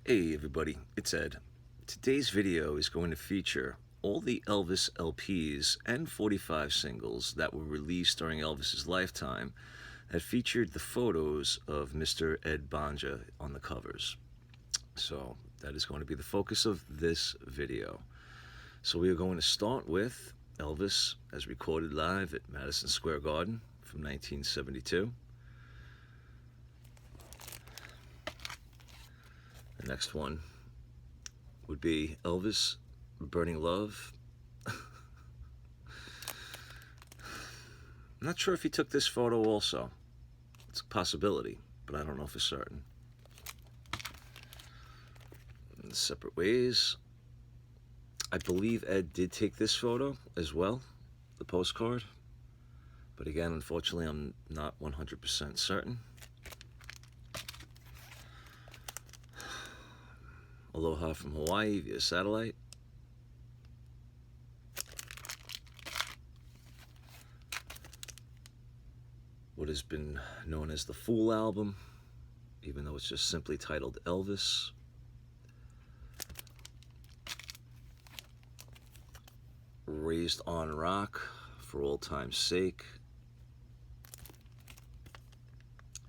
Hey everybody, it's Ed. Today's video is going to feature all the Elvis LPs and 45 singles that were released during Elvis's lifetime that featured the photos of Mr. Ed Bonja on the covers. So that is going to be the focus of this video. So we are going to start with Elvis as recorded live at Madison Square Garden from 1972. The next one would be Elvis, Burning Love. I'm not sure if he took this photo also. It's a possibility, but I don't know for certain. And Separate Ways. I believe Ed did take this photo as well, the postcard. But again, unfortunately, I'm not 100% certain. Aloha from Hawaii via satellite. What has been known as the Fool album, even though it's just simply titled Elvis. Raised on Rock, For Old Time's Sake.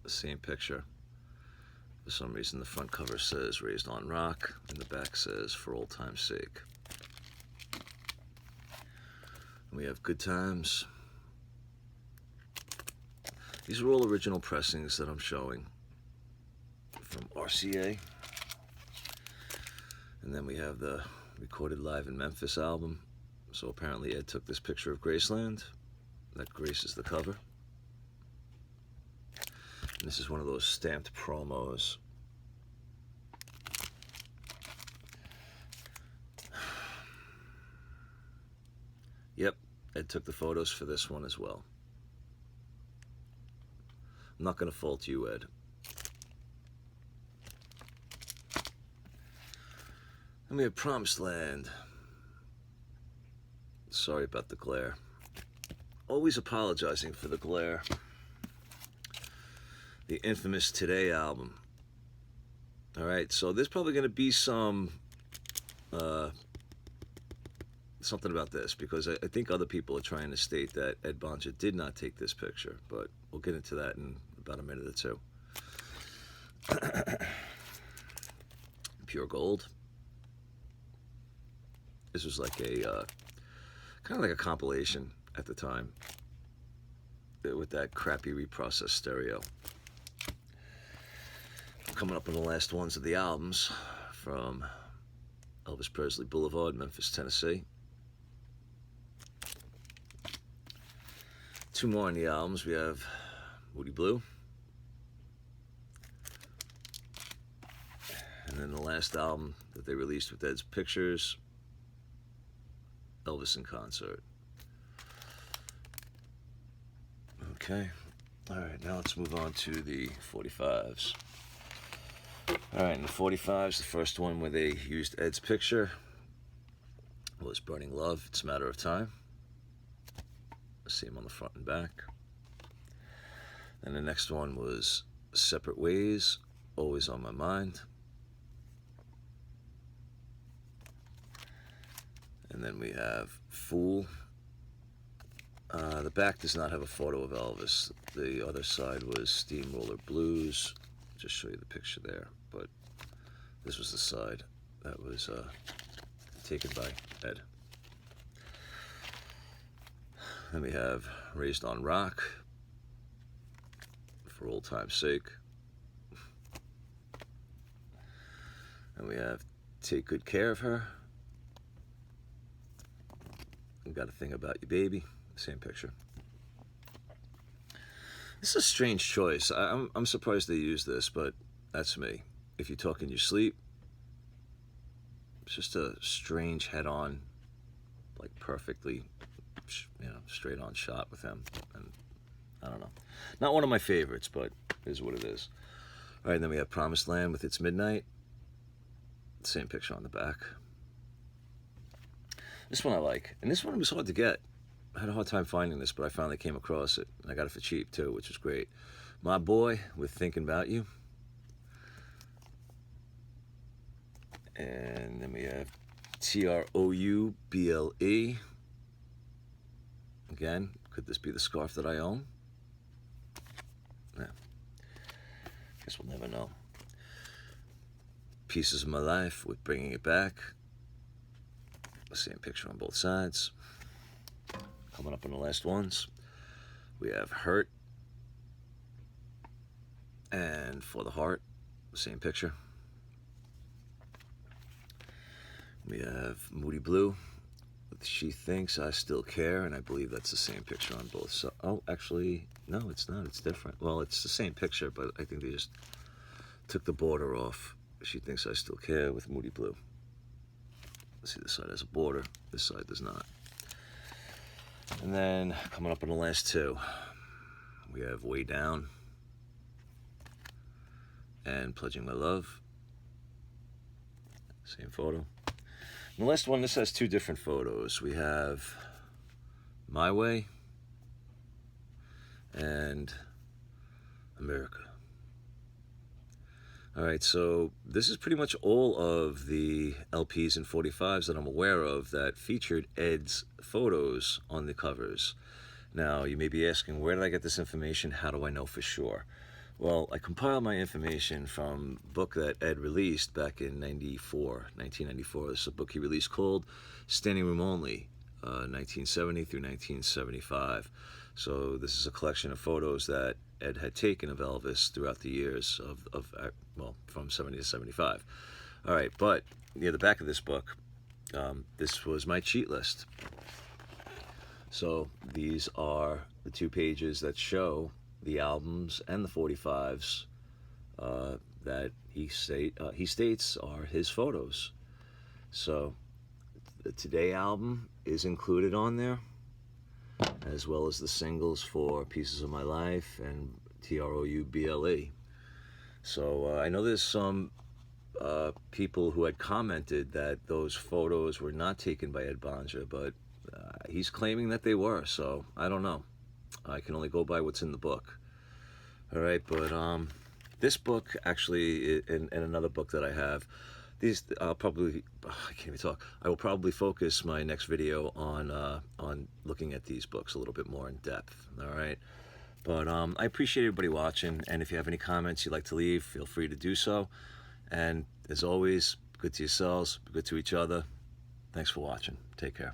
The same picture. For some reason, the front cover says Raised on Rock, and the back says For Old Time's Sake. And we have Good Times. These are all original pressings that I'm showing from RCA. And then we have the Recorded Live in Memphis album. So apparently Ed took this picture of Graceland. That graces the cover. And this is one of those stamped promos. Yep, Ed took the photos for this one as well. I'm not going to fault you, Ed. And we have Promised Land. Sorry about the glare. Always apologizing for the glare. The infamous Today album. Alright, so there's probably going to be some something about this, because I think other people are trying to state that Ed Bonja did not take this picture, but we'll get into that in about a minute or two. Pure Gold. This was like a kind of like a compilation at the time with that crappy reprocessed stereo. Coming up on the last ones of the albums from Elvis Presley Boulevard, Memphis, Tennessee. Two more on the albums. We have Moody Blue. And then the last album that they released with Ed's pictures, Elvis in Concert. Okay. All right, now let's move on to the 45s. All right, in the 45s, the first one where they used Ed's picture was Burning Love, It's a Matter of Time. See him on the front and back. And the next one was Separate Ways, Always on My Mind. And then we have Fool. The back does not have a photo of Elvis. The other side was Steamroller Blues. Just show you the picture there. But this was the side that was taken by Ed. Then we have Raised on Rock, For Old Time's Sake. And we have Take Good Care of Her. I've Got a Thing About You, Baby. Same picture. This is a strange choice. I'm surprised they used this, but that's me. If you talk in your sleep, it's just a strange head-on, like perfectly, straight on shot with him. And I don't know. Not one of my favorites, but it is what it is. All right, and then we have Promised Land with It's Midnight. Same picture on the back. This one I like. And this one was hard to get. I had a hard time finding this, but I finally came across it. And I got it for cheap, too, which was great. My Boy with Thinking About You. And then we have TROUBLE. Again, could this be the scarf that I own? Yeah. Guess we'll never know. Pieces of My Life with Bringing It Back. The same picture on both sides. Coming up on the last ones, we have Hurt and For the Heart. The same picture. We have Moody Blue with She Thinks I Still Care, and I believe that's the same picture on both. So, oh, actually, no, it's not. It's different. Well, it's the same picture, but I think they just took the border off. She Thinks I Still Care with Moody Blue. Let's see, this side has a border. This side does not. And then, coming up on the last two, we have Way Down and Pledging My Love. Same photo. And the last one, this has two different photos. We have My Way and America. All right, so this is pretty much all of the LPs and 45s that I'm aware of that featured Ed's photos on the covers. Now, you may be asking, where did I get this information? How do I know for sure? Well, I compiled my information from a book that Ed released back in 1994. This is a book he released called Standing Room Only, 1970 through 1975. So this is a collection of photos that Ed had taken of Elvis throughout the years well, from 70 to 75. All right, but near the back of this book, this was my cheat list. So these are the 2 pages that show the albums and the 45s that he states are his photos. So the Today album is included on there, as well as the singles for Pieces of My Life and TROUBLE. So I know there's some people who had commented that those photos were not taken by Ed Bonja, but he's claiming that they were, so I don't know. I can only go by what's in the book. All right, but this book actually, and another book that I have, these I'll probably, I can't even talk. I will probably focus my next video on looking at these books a little bit more in depth. All right, but I appreciate everybody watching, and if you have any comments you'd like to leave, feel free to do so. And as always, good to yourselves, good to each other. Thanks for watching. Take care.